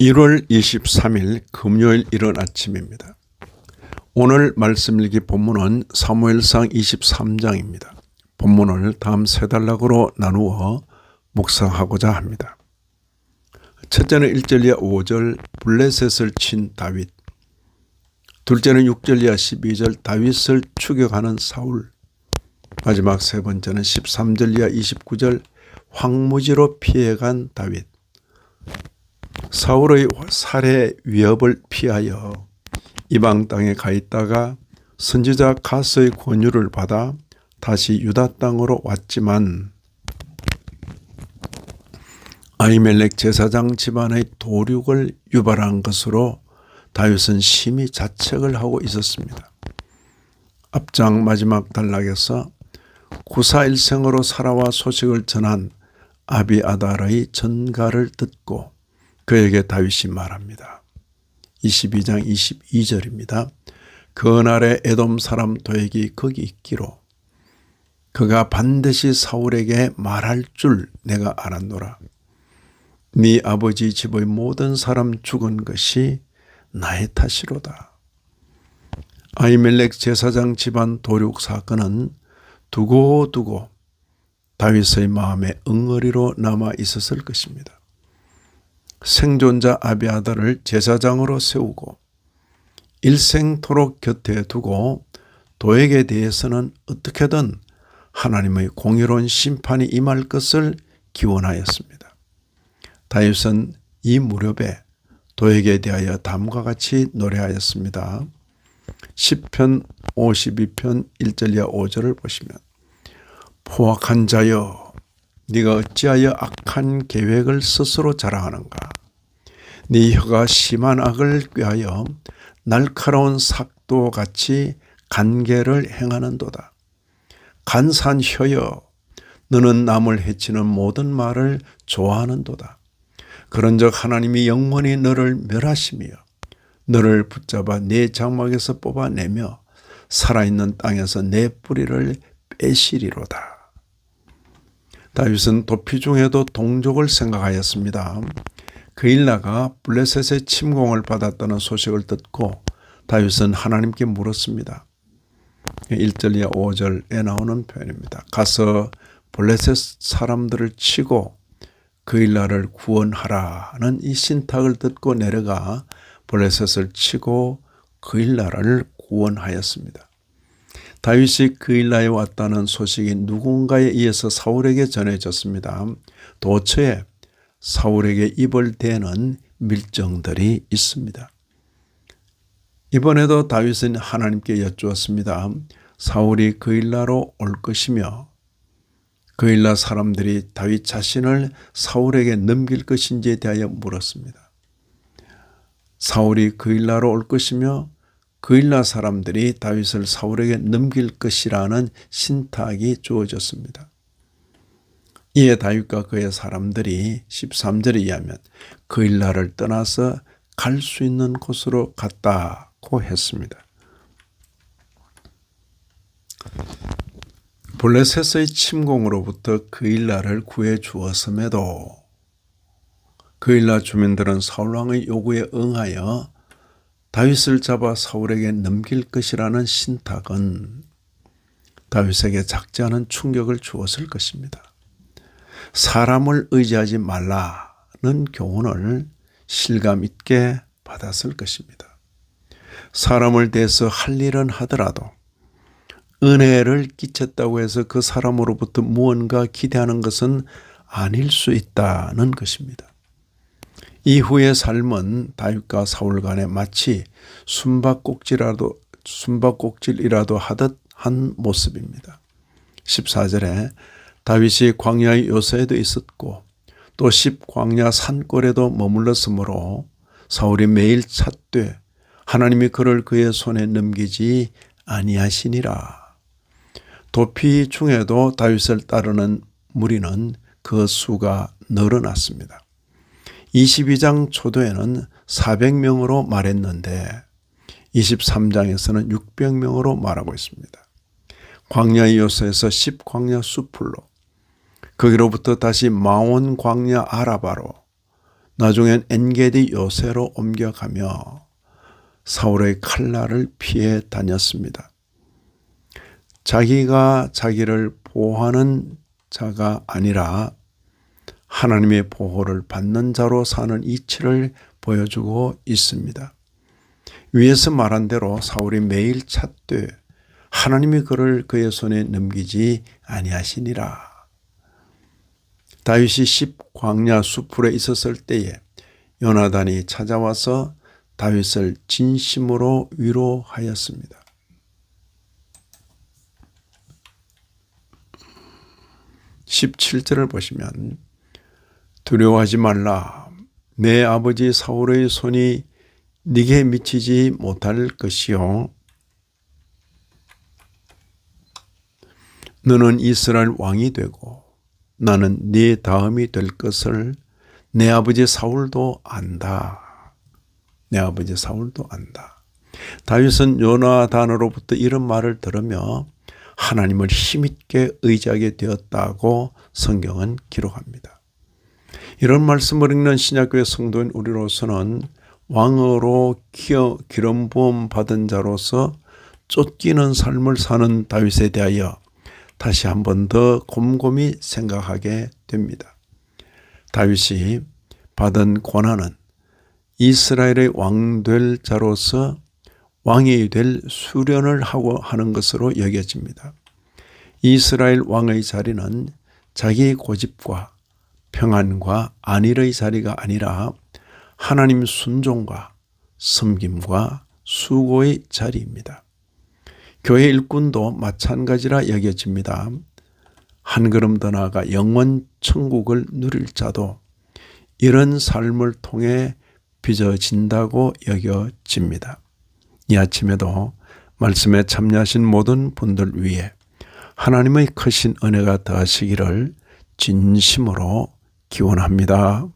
1월 23일 금요일 이른 아침입니다. 오늘 말씀 읽기 본문은 사무엘상 23장입니다. 본문을 다음 세 단락으로 나누어 묵상하고자 합니다. 첫째는 1절 이하 5절 블레셋을 친 다윗, 둘째는 6절 이하 12절 다윗을 추격하는 사울, 마지막 세 번째는 13절 이하 29절 황무지로 피해간 다윗. 사울의 살해 위협을 피하여 이방 땅에 가 있다가 선지자 가스의 권유를 받아 다시 유다 땅으로 왔지만 아히멜렉 제사장 집안의 도륙을 유발한 것으로 다윗은 심히 자책을 하고 있었습니다. 앞장 마지막 단락에서 구사일생으로 살아와 소식을 전한 아비아달의 전가를 듣고 그에게 다윗이 말합니다. 22장 22절입니다. 그날에 에돔 사람 도액이 거기 있기로 그가 반드시 사울에게 말할 줄 내가 알았노라. 네 아버지 집의 모든 사람 죽은 것이 나의 탓이로다. 아히멜렉 제사장 집안 도륙 사건은 두고두고 다윗의 마음에 응어리로 남아 있었을 것입니다. 생존자 아비아달을 제사장으로 세우고 일생토록 곁에 두고 도액에 대해서는 어떻게든 하나님의 공의로운 심판이 임할 것을 기원하였습니다. 다윗은 이 무렵에 도액에 대하여 다음과 같이 노래하였습니다. 시편 52편 1절 이하 5절을 보시면 포악한 자여 네가 어찌하여 악한 계획을 스스로 자랑하는가. 네 혀가 심한 악을 꾀하여 날카로운 삭도같이 간계를 행하는도다. 간사한 혀여 너는 남을 해치는 모든 말을 좋아하는도다. 그런즉 하나님이 영원히 너를 멸하시며 너를 붙잡아 내 장막에서 뽑아내며 살아있는 땅에서 내 뿌리를 빼시리로다. 다윗은 도피 중에도 동족을 생각하였습니다. 그일라가 블레셋의 침공을 받았다는 소식을 듣고 다윗은 하나님께 물었습니다. 1절 이하 5절에 나오는 표현입니다. 가서 블레셋 사람들을 치고 그일라를 구원하라는 이 신탁을 듣고 내려가 블레셋을 치고 그일라를 구원하였습니다. 다윗이 그일라에 왔다는 소식이 누군가에 의해서 사울에게 전해졌습니다. 도처에 사울에게 입을 대는 밀정들이 있습니다. 이번에도 다윗은 하나님께 여쭈었습니다. 사울이 그일라로 올 것이며 그일라 사람들이 다윗 자신을 사울에게 넘길 것인지에 대하여 물었습니다. 사울이 그일라로 올 것이며 그일라 사람들이 다윗을 사울에게 넘길 것이라는 신탁이 주어졌습니다. 이에 다윗과 그의 사람들이 13절에 의하면 그일라를 떠나서 갈 수 있는 곳으로 갔다고 했습니다. 블레셋의 침공으로부터 그일라를 구해 주었음에도 그일라 주민들은 사울왕의 요구에 응하여 다윗을 잡아 사울에게 넘길 것이라는 신탁은 다윗에게 작지 않은 충격을 주었을 것입니다. 사람을 의지하지 말라는 교훈을 실감 있게 받았을 것입니다. 사람을 대해서 할 일은 하더라도 은혜를 끼쳤다고 해서 그 사람으로부터 무언가 기대하는 것은 아닐 수 있다는 것입니다. 이후의 삶은 다윗과 사울 간에 마치 숨바꼭질이라도 하듯 한 모습입니다. 14절에 다윗이 광야의 요새에도 있었고 또 십광야 산골에도 머물렀으므로 사울이 매일 찾되 하나님이 그를 그의 손에 넘기지 아니하시니라. 도피 중에도 다윗을 따르는 무리는 그 수가 늘어났습니다. 22장 초도에는 400명으로 말했는데 23장에서는 600명으로 말하고 있습니다. 광야의 요새에서 십광야 수풀로 거기로부터 다시 마온 광야 아라바로 나중엔 엔게디 요새로 옮겨가며 사울의 칼날을 피해 다녔습니다. 자기가 자기를 보호하는 자가 아니라 하나님의 보호를 받는 자로 사는 이치를 보여주고 있습니다. 위에서 말한 대로 사울이 매일 찾되 하나님이 그를 그의 손에 넘기지 아니하시니라. 다윗이 광야 수풀에 있었을 때에 요나단이 찾아와서 다윗을 진심으로 위로하였습니다. 17절을 보시면 두려워하지 말라. 내 아버지 사울의 손이 네게 미치지 못할 것이요. 너는 이스라엘 왕이 되고 나는 네 다음이 될 것을 내 아버지 사울도 안다. 내 아버지 사울도 안다. 다윗은 요나단으로부터 이런 말을 들으며 하나님을 힘있게 의지하게 되었다고 성경은 기록합니다. 이런 말씀을 읽는 신약교회 성도인 우리로서는 왕으로 기름 부음 받은 자로서 쫓기는 삶을 사는 다윗에 대하여 다시 한 번 더 곰곰이 생각하게 됩니다. 다윗이 받은 고난은 이스라엘의 왕 될 자로서 왕이 될 수련을 하는 것으로 여겨집니다. 이스라엘 왕의 자리는 자기 고집과 평안과 안일의 자리가 아니라 하나님 순종과 섬김과 수고의 자리입니다. 교회 일꾼도 마찬가지라 여겨집니다. 한 걸음 더 나아가 영원 천국을 누릴 자도 이런 삶을 통해 빚어진다고 여겨집니다. 이 아침에도 말씀에 참여하신 모든 분들 위해 하나님의 크신 은혜가 더하시기를 진심으로 기원합니다.